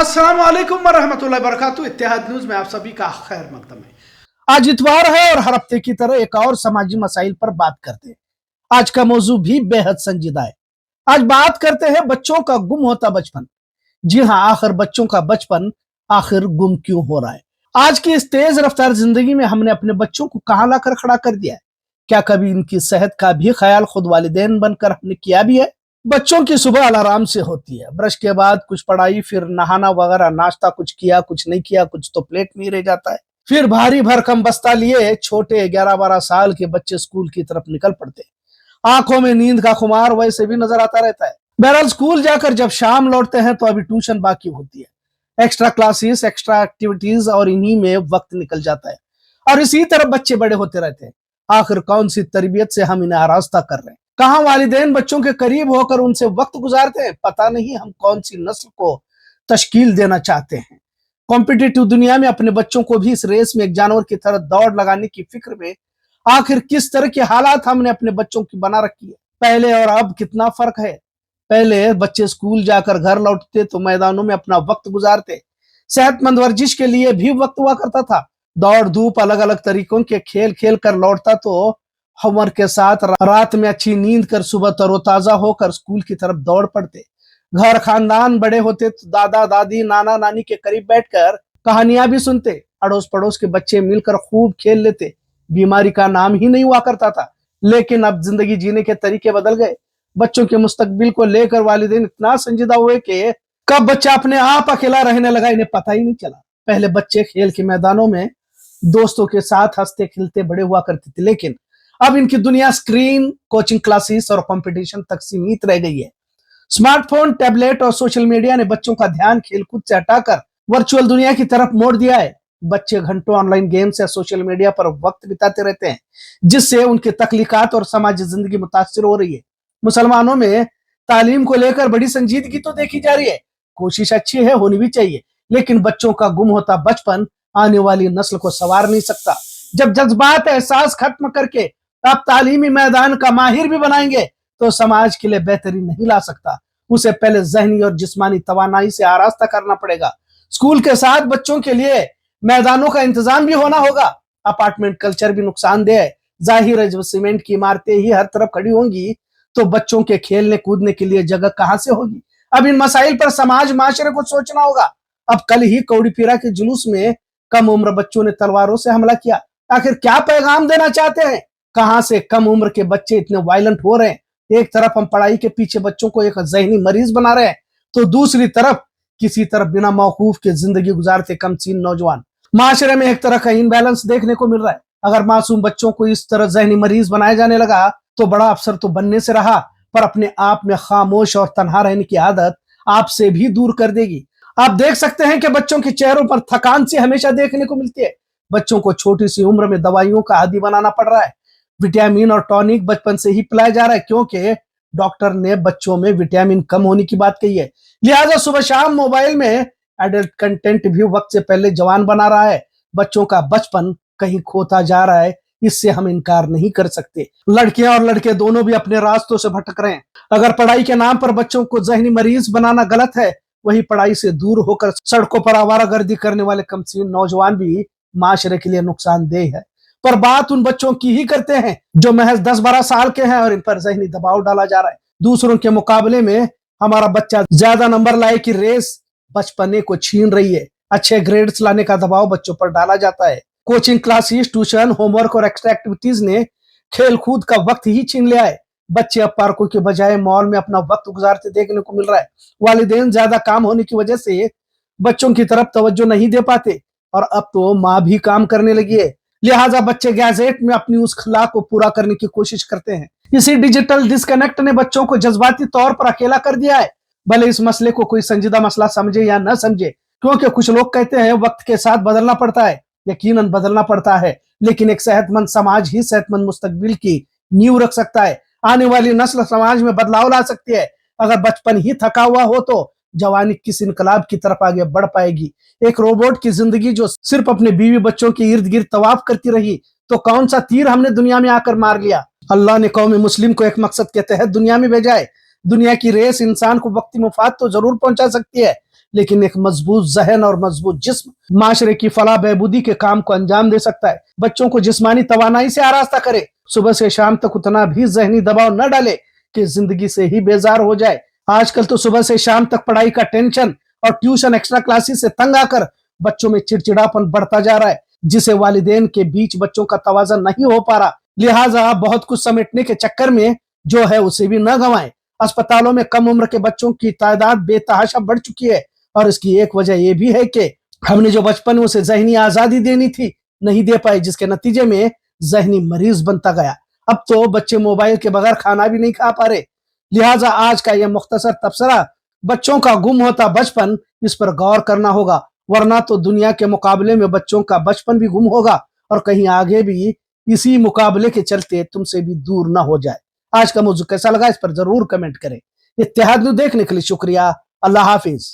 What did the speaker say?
अस्सलाम वालेकुम वरहमतुल्लाहि वबरकातुहू। इत्तेहाद न्यूज में आप सभी का खैर मकदम है। आज इतवार है और हर हफ्ते की तरह एक और समाजी मसाइल पर बात करते हैं। आज का मौजू भी बेहद संजीदा है। आज बात करते हैं बच्चों का गुम होता बचपन। जी हाँ, आखिर बच्चों का बचपन आखिर गुम क्यों हो रहा है। आज की इस तेज रफ्तार जिंदगी में हमने अपने बच्चों को कहां लाकर खड़ा कर दिया है। क्या कभी इनकी सेहत का भी ख्याल खुद वालिदैन बनकर हमने किया भी है। बच्चों की सुबह अलार्म से होती है, ब्रश के बाद कुछ पढ़ाई, फिर नहाना वगैरह, नाश्ता कुछ किया कुछ नहीं किया, कुछ तो प्लेट में ही रह जाता है। फिर भारी भरकम बस्ता लिए छोटे 11-12 साल के बच्चे स्कूल की तरफ निकल पड़ते। आंखों में नींद का खुमार वैसे भी नजर आता रहता है। बहरहाल स्कूल जाकर जब शाम लौटते हैं तो अभी ट्यूशन बाकी होती है, एक्स्ट्रा क्लासेस, एक्स्ट्रा एक्टिविटीज, और इन्हीं में वक्त निकल जाता है और इसी तरह बच्चे बड़े होते रहते हैं। आखिर कौन सी तरबियत से हम इन्हें आरास्ता कर रहे हैं। कहाँ वालिदैन बच्चों के करीब होकर उनसे वक्त गुजारते हैं। पता नहीं हम कौन सी नस्ल को तश्कील देना चाहते हैं। कॉम्पिटिटिव दुनिया में अपने बच्चों को भी इस रेस में एक जानवर की तरह दौड़ लगाने की फिक्र में आखिर किस तरह के हालात हमने अपने बच्चों की बना रखी है। पहले और अब कितना फर्क है। पहले बच्चे स्कूल जाकर घर लौटते तो मैदानों में अपना वक्त गुजारते, सेहतमंद वर्जिश के लिए भी वक्त हुआ करता था। दौड़ धूप, अलग अलग तरीकों के खेल खेल कर लौटता तो होमवर्क के साथ रात में अच्छी नींद कर सुबह तरोताजा होकर स्कूल की तरफ दौड़ पड़ते। घर खानदान बड़े होते तो दादा दादी, नाना नानी के करीब बैठकर कहानियां भी सुनते। अड़ोस पड़ोस के बच्चे मिलकर खूब खेल लेते। बीमारी का नाम ही नहीं हुआ करता था। लेकिन अब जिंदगी जीने के तरीके बदल गए। बच्चों के मुस्तकबिल को लेकर वालिदैन इतना संजीदा हुए कि कब बच्चा अपने आप अकेला रहने लगा इन्हें पता ही नहीं चला। पहले बच्चे खेल के मैदानों में दोस्तों के साथ हंसते खिलते बड़े हुआ करते थे, लेकिन अब इनकी दुनिया स्क्रीन, कोचिंग क्लासेस और कंपटीशन तक सीमित रह गई है। स्मार्टफोन, टैबलेट और सोशल मीडिया ने बच्चों का ध्यान खेलकूद से हटाकर वर्चुअल दुनिया की तरफ मोड़ दिया है। बच्चे घंटों ऑनलाइन गेम्स या सोशल मीडिया पर वक्त बिताते रहते हैं, जिससे उनकी तख्लीकात और समाजी जिंदगी मुतासिर हो रही है। मुसलमानों में तालीम को लेकर बड़ी संजीदगी तो देखी जा रही है। कोशिश अच्छी है, होनी भी चाहिए, लेकिन बच्चों का गुम होता बचपन आने वाली नस्ल को संवार नहीं सकता। जब जज्बात एहसास खत्म करके आप तालीमी मैदान का माहिर भी बनाएंगे तो समाज के लिए बेहतरी नहीं ला सकता। उसे पहले जहनी और जिस्मानी तवानाई से आरास्ता करना पड़ेगा। स्कूल के साथ बच्चों के लिए मैदानों का इंतजाम भी होना होगा। अपार्टमेंट कल्चर भी नुकसानदेह है। जाहिर है, जब सीमेंट की इमारतें ही हर तरफ खड़ी होंगी तो बच्चों के खेलने कूदने के लिए जगह कहां से होगी। अब इन मसाइल पर समाज माशरे को सोचना होगा। अब कल ही कौड़ी पीरा के जुलूस में कम उम्र बच्चों ने तलवारों से हमला किया। आखिर क्या पैगाम देना चाहते हैं। कहां से कम उम्र के बच्चे इतने वायलेंट हो रहे हैं। एक तरफ हम पढ़ाई के पीछे बच्चों को एक जहनी मरीज बना रहे हैं, तो दूसरी तरफ किसी तरफ बिना मौकूफ के जिंदगी गुजारते कमसीन नौजवान। माशरे में एक तरह का इनबैलेंस देखने को मिल रहा है। अगर मासूम बच्चों को इस तरह जहनी मरीज बनाया जाने लगा तो बड़ा अफसर तो बनने से रहा, पर अपने आप में खामोश और तन्हा रहने की आदत आपसे भी दूर कर देगी। आप देख सकते हैं कि बच्चों के चेहरों पर थकान सी हमेशा देखने को मिलती है। बच्चों को छोटी सी उम्र में दवाइयों का आदी बनाना पड़ रहा है। विटामिन और टॉनिक बचपन से ही पिलाया जा रहा है, क्योंकि डॉक्टर ने बच्चों में विटामिन कम होने की बात कही है। लिहाजा सुबह शाम मोबाइल में एडल्ट कंटेंट भी वक्त से पहले जवान बना रहा है। बच्चों का बचपन कहीं खोता जा रहा है, इससे हम इनकार नहीं कर सकते। लड़कियां और लड़के दोनों भी अपने रास्तों से भटक रहे हैं। अगर पढ़ाई के नाम पर बच्चों को जहनी मरीज बनाना गलत है, वही पढ़ाई से दूर होकर सड़कों पर आवारागर्दी करने वाले कमसीन नौजवान भी माशरे के लिए नुकसानदेह है। पर बात उन बच्चों की ही करते हैं जो महज 10-12 साल के हैं और इन पर जहनी दबाव डाला जा रहा है। दूसरों के मुकाबले में हमारा बच्चा ज्यादा नंबर लाए की रेस बचपने को छीन रही है। अच्छे ग्रेड्स लाने का दबाव बच्चों पर डाला जाता है। कोचिंग क्लासेस, ट्यूशन, होमवर्क और एक्स्ट्रा एक्टिविटीज ने खेल कूद का वक्त ही छीन लिया है। बच्चे अब पार्कों के बजाय मॉल में अपना वक्त गुजारते देखने को मिल रहा है। वालिदैन ज्यादा काम होने की वजह से बच्चों की तरफ तवज्जो नहीं दे पाते और अब तो माँ भी काम करने लगी है। लिहाजा बच्चे गैजेट में अपनी उस खला को पूरा करने की कोशिश करते हैं। इसी डिजिटल डिस्कनेक्ट ने बच्चों को जज्बाती तौर पर अकेला कर दिया है। भले इस मसले को कोई संजीदा मसला समझे या न समझे, क्योंकि कुछ लोग कहते हैं वक्त के साथ बदलना पड़ता है। यकीनन बदलना पड़ता है, लेकिन एक सेहतमंद समाज ही सेहतमंद मुस्तकबिल की नींव रख सकता है। आने वाली नस्ल समाज में बदलाव ला सकती है। अगर बचपन ही थका हुआ हो तो जवानी किस इनकलाब की तरफ आगे बढ़ पाएगी। एक रोबोट की जिंदगी जो सिर्फ अपने बीवी बच्चों के इर्द गिर्द तवाफ करती रही, तो कौन सा तीर हमने दुनिया में आकर मार लिया। अल्लाह ने कौम मुस्लिम को एक मकसद के तहत दुनिया में भेजा है। दुनिया की रेस इंसान को वक्ती मुफाद तो जरूर पहुंचा सकती है, لیکن ایک مضبوط ذہن اور مضبوط جسم معاشرے کی فلاح بہبودی کے کام کو انجام دے سکتا ہے۔ بچوں کو جسمانی توانائی سے آراستہ کرے، صبح سے شام تک اتنا بھی ذہنی دباؤ نہ ڈالے کہ زندگی سے ہی بیزار ہو جائے۔ آج کل تو صبح سے شام تک پڑھائی کا ٹینشن اور ٹیوشن ایکسٹرا کلاسز سے تنگ آ کر بچوں میں چڑچڑاپن بڑھتا جا رہا ہے، جسے والدین کے بیچ بچوں کا توازن نہیں ہو پا رہا۔ لہٰذا بہت کچھ سمیٹنے کے چکر میں جو ہے اسے بھی نہ گنوائیں۔ اسپتالوں میں کم عمر کے بچوں کی تعداد بے تحاشا بڑھ چکی ہے، اور اس کی ایک وجہ یہ بھی ہے کہ ہم نے جو بچپن میں اسے ذہنی آزادی دینی تھی نہیں دے پائے، جس کے نتیجے میں ذہنی مریض بنتا گیا۔ اب تو بچے موبائل کے بغیر کھانا بھی نہیں کھا پا رہے۔ لہٰذا آج کا یہ مختصر تبصرہ بچوں کا گم ہوتا بچپن، اس پر غور کرنا ہوگا، ورنہ تو دنیا کے مقابلے میں بچوں کا بچپن بھی گم ہوگا اور کہیں آگے بھی اسی مقابلے کے چلتے تم سے بھی دور نہ ہو جائے۔ آج کا موضوع کیسا لگا اس پر ضرور کمنٹ کریں۔ اتحاد نیوز دیکھنے کے لیے شکریہ۔ اللہ حافظ۔